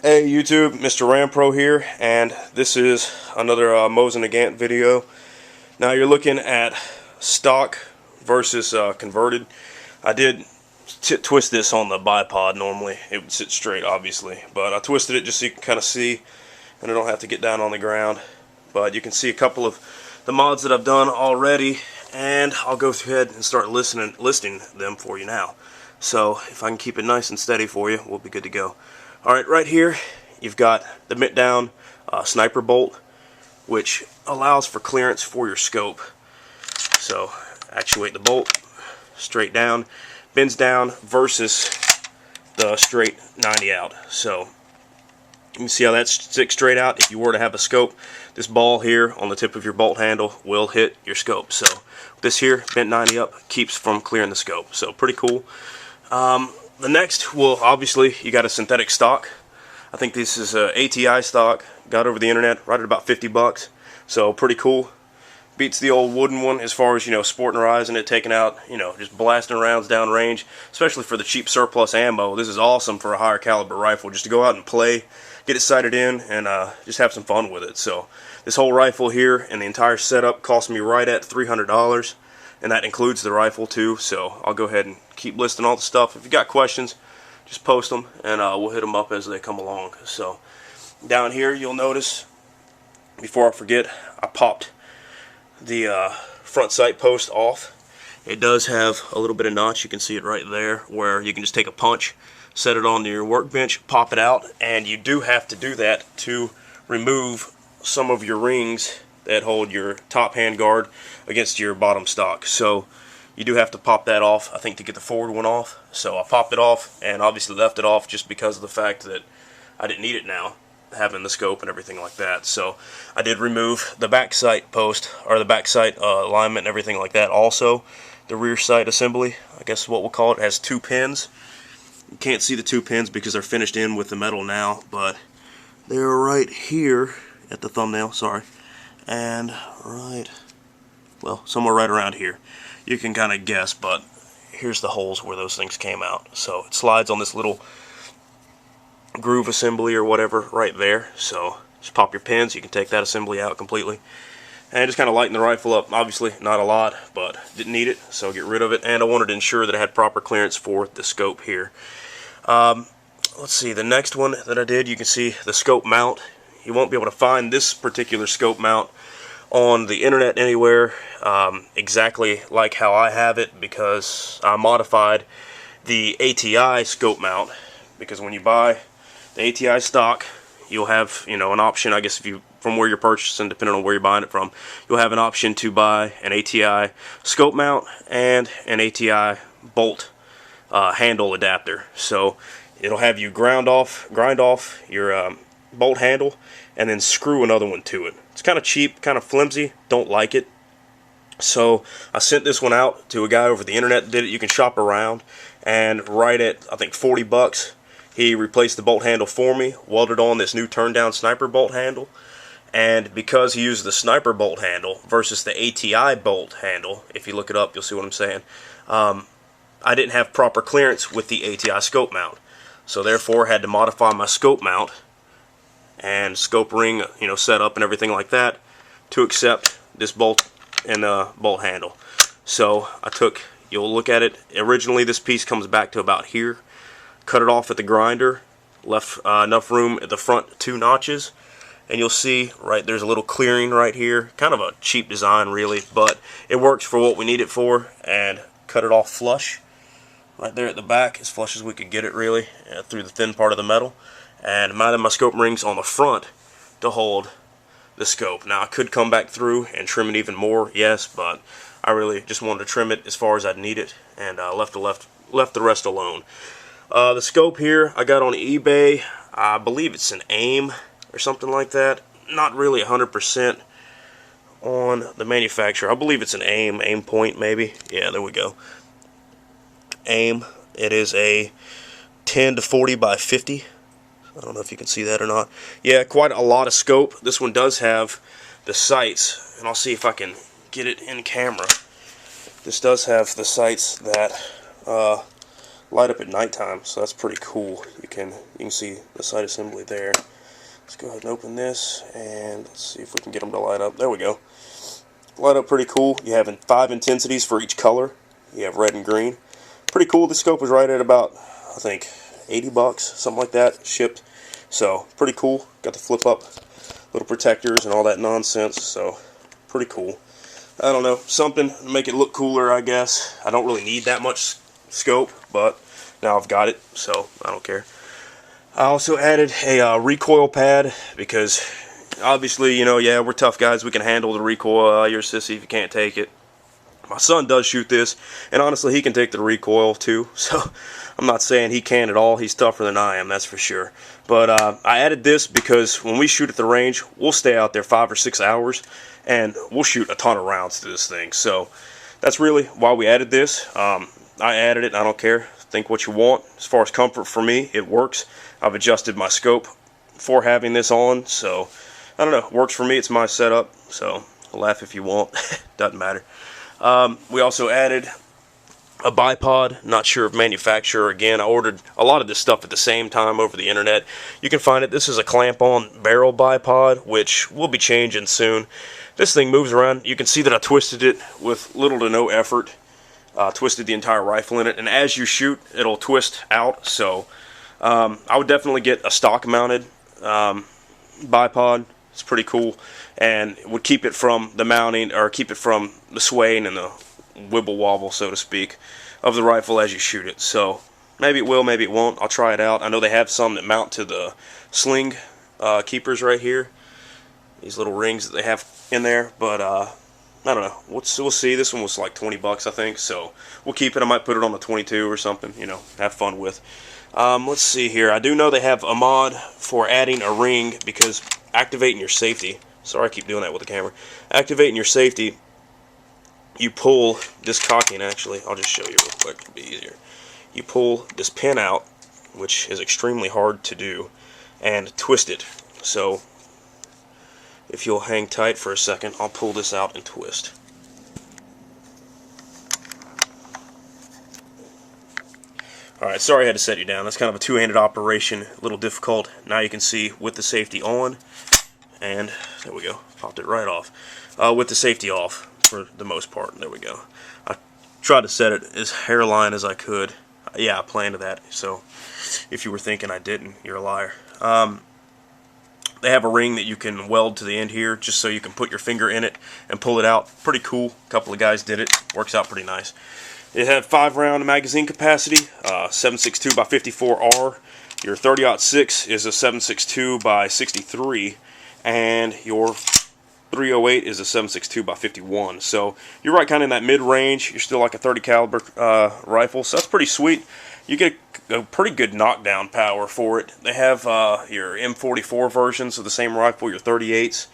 Hey YouTube, MrRampro here, and this is another Mosin Nagant video. Now you're looking at stock versus converted. I did twist this on the bipod. Normally it would sit straight, obviously, but I twisted it just so you can kind of see, and I don't have to get down on the ground. But you can see a couple of the mods that I've done already, and I'll go ahead and start listing them for you now. So if I can keep it nice and steady for you, we'll be good to go. Alright, right here you've got the bent down sniper bolt, which allows for clearance for your scope. So actuate the bolt, straight down, bends down versus the straight 90 out. So you can see how that sticks straight out. If you were to have a scope, this ball here on the tip of your bolt handle will hit your scope. So this here, bent 90 up, keeps from clearing the scope. So pretty cool. The next, well, obviously you got a synthetic stock. I think this is a ATI stock, got over the internet right at about 50 bucks. So pretty cool. Beats the old wooden one as far as, you know, sporterizing it, taking out, you know, just blasting rounds down range, especially for the cheap surplus ammo. This is awesome for a higher caliber rifle, just to go out and play, get it sighted in, and just have some fun with it. So this whole rifle here and the entire setup cost me right at $300. And that includes the rifle too. So I'll go ahead and keep listing all the stuff. If you got questions, just post them, and we'll hit them up as they come along. So down here you'll notice, before I forget, I popped the front sight post off. It does have a little bit of notch. You can see it right there, where you can just take a punch, set it on your workbench, pop it out, and you do have to do that to remove some of your rings that hold your top hand guard against your bottom stock. So you do have to pop that off, I think, to get the forward one off. So I popped it off, and obviously left it off just because of the fact that I didn't need it now, having the scope and everything like that. So I did remove the back sight post, or the back sight alignment and everything like that. Also the rear sight assembly, I guess what we'll call it, has two pins. You can't see the two pins because they're finished in with the metal now, but they're right here at the thumbnail, sorry, and right, well, somewhere right around here. You can kind of guess, but here's the holes where those things came out. So it slides on this little groove assembly or whatever right there. So just pop your pins, you can take that assembly out completely, and just kind of lighten the rifle up. Obviously not a lot, but didn't need it, so get rid of it. And I wanted to ensure that I had proper clearance for the scope here. Let's see, the next one that I did, you can see the scope mount. You won't be able to find this particular scope mount on the internet anywhere exactly like how I have it, because I modified the ATI scope mount. Because when you buy the ATI stock, you'll have, you know, an option, I guess, if you, from where you're purchasing, depending on where you're buying it from, you'll have an option to buy an ATI scope mount and an ATI bolt handle adapter. So it'll have you grind off your bolt handle and then screw another one to it. It's kind of cheap, kind of flimsy, don't like it. So I sent this one out to a guy over the internet that did it. You can shop around, and right at, I think, 40 bucks, he replaced the bolt handle for me, welded on this new turn down sniper bolt handle. And because he used the sniper bolt handle versus the ATI bolt handle, if you look it up you'll see what I'm saying, I didn't have proper clearance with the ATI scope mount. So therefore I had to modify my scope mount and scope ring, you know, setup and everything like that to accept this bolt and bolt handle. So I took, you'll look at it, originally this piece comes back to about here, cut it off at the grinder, left enough room at the front 2 notches, and you'll see right there's a little clearing right here. Kind of a cheap design really, but it works for what we need it for. And cut it off flush right there at the back, as flush as we could get it really, through the thin part of the metal. And mounted my scope rings on the front to hold the scope. Now I could come back through and trim it even more, yes, but I really just wanted to trim it as far as I'd need it, and left the rest alone. The scope here I got on eBay. I believe it's an AIM or something like that. Not really 100% on the manufacturer. I believe it's an AIM point maybe. Yeah, there we go. AIM. It is a 10 to 40 by 50. I don't know if you can see that or not. Yeah, quite a lot of scope. This one does have the sights, and I'll see if I can get it in camera. This does have the sights that light up at nighttime, so that's pretty cool. You can see the sight assembly there. Let's go ahead and open this, and let's see if we can get them to light up. There we go. Light up pretty cool. You have 5 intensities for each color. You have red and green. Pretty cool. The scope was right at about, I think, 80 bucks, something like that, shipped. So pretty cool. Got the flip up little protectors and all that nonsense. So pretty cool. I don't know, something to make it look cooler, I guess. I don't really need that much scope, but now I've got it, so I don't care. I also added a recoil pad because obviously, you know, yeah, we're tough guys. We can handle the recoil. You're a sissy if you can't take it. My son does shoot this, and honestly, he can take the recoil too. So I'm not saying he can at all. He's tougher than I am, that's for sure. But I added this because when we shoot at the range, we'll stay out there 5 or 6 hours, and we'll shoot a ton of rounds to this thing. So that's really why we added this. I added it. I don't care. Think what you want. As far as comfort for me, it works. I've adjusted my scope for having this on, so I don't know. It works for me. It's my setup. So laugh if you want. Doesn't matter. We also added a bipod. Not sure of manufacturer. Again, I ordered a lot of this stuff at the same time over the internet. You can find it. This is a clamp-on barrel bipod, which we'll be changing soon. This thing moves around. You can see that I twisted it with little to no effort. Twisted the entire rifle in it, and as you shoot, it'll twist out. So I would definitely get a stock mounted bipod. It's pretty cool, and it would keep it from the mounting, or keep it from the swaying and the wibble wobble, so to speak, of the rifle as you shoot it. So maybe it will, maybe it won't. I'll try it out. I know they have some that mount to the sling keepers right here, these little rings that they have in there, but I don't know. We'll see. This one was like 20 bucks, I think, so we'll keep it. I might put it on the 22 or something, you know, have fun with. Let's see here. I do know they have a mod for adding a ring, because activating your safety, sorry I keep doing that with the camera, activating your safety, you pull this cocking, actually, I'll just show you real quick, it'll be easier. You pull this pin out, which is extremely hard to do, and twist it. So if you'll hang tight for a second, I'll pull this out and twist. Alright, sorry I had to set you down. That's kind of a two-handed operation, a little difficult. Now you can see with the safety on, and there we go, popped it right off. With the safety off for the most part, there we go. I tried to set it as hairline as I could. Yeah, I planned that, so if you were thinking I didn't, you're a liar. They have a ring that you can weld to the end here, just so you can put your finger in it and pull it out. Pretty cool. A couple of guys did it. Works out pretty nice. It had 5-round magazine capacity, 7.62 by 54R. Your 30-06 is a 7.62 by 63, and your 308 is a 7.62 by 51. So you're right kind of in that mid-range. You're still like a 30 caliber rifle, so that's pretty sweet. You get a pretty good knockdown power for it. They have your M44 versions of the same rifle, your 38s.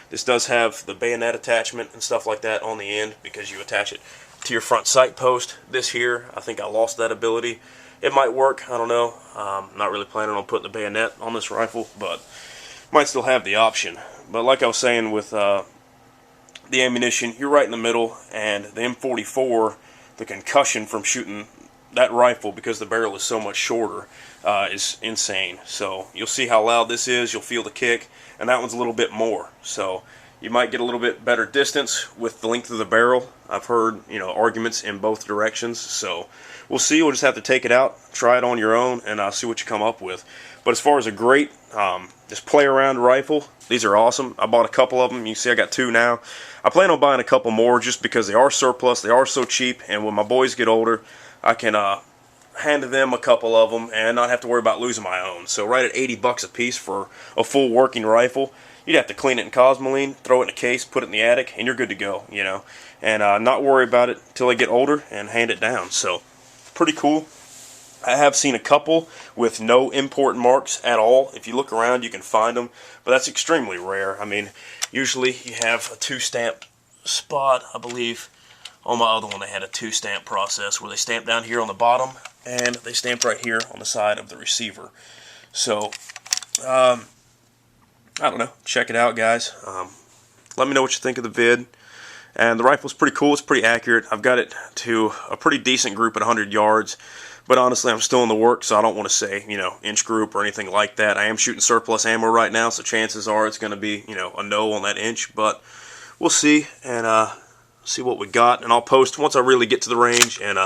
This does have the bayonet attachment and stuff like that on the end, because you attach it to your front sight post. This here, I think I lost that ability. It might work, I don't know. Not really planning on putting the bayonet on this rifle, but might still have the option. But like I was saying with the ammunition, you're right in the middle, and the M44, the concussion from shooting that rifle, because the barrel is so much shorter, is insane. So you'll see how loud this is, you'll feel the kick, and that one's a little bit more. So you might get a little bit better distance with the length of the barrel. I've heard, you know, arguments in both directions, so we'll see. We'll just have to take it out, try it on your own, and see what you come up with. But as far as a great just play around rifle, these are awesome. I bought a couple of them. You see I got 2 now. I plan on buying a couple more just because they are surplus, they are so cheap, and when my boys get older, I can hand them a couple of them and not have to worry about losing my own. So right at 80 bucks a piece for a full working rifle, you'd have to clean it in Cosmoline, throw it in a case, put it in the attic, and you're good to go, you know, and not worry about it till they get older and hand it down. So pretty cool. I have seen a couple with no import marks at all. If you look around, you can find them, but that's extremely rare. I mean, usually you have a 2-stamp spot. I believe on my other one they had a 2-stamp process where they stamp down here on the bottom and they stamped right here on the side of the receiver. So I don't know, check it out, guys. Let me know what you think of the vid. And the rifle's pretty cool, it's pretty accurate. I've got it to a pretty decent group at 100 yards, But honestly, I'm still in the work, so I don't want to say, you know, inch group or anything like that. I am shooting surplus ammo right now, so chances are it's going to be, you know, a no on that inch. But we'll see, and see what we got. And I'll post once I really get to the range and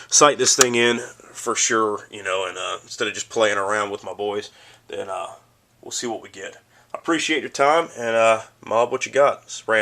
sight this thing in for sure, you know, and instead of just playing around with my boys, then we'll see what we get. I appreciate your time, and Mob, what you got? It's Ram.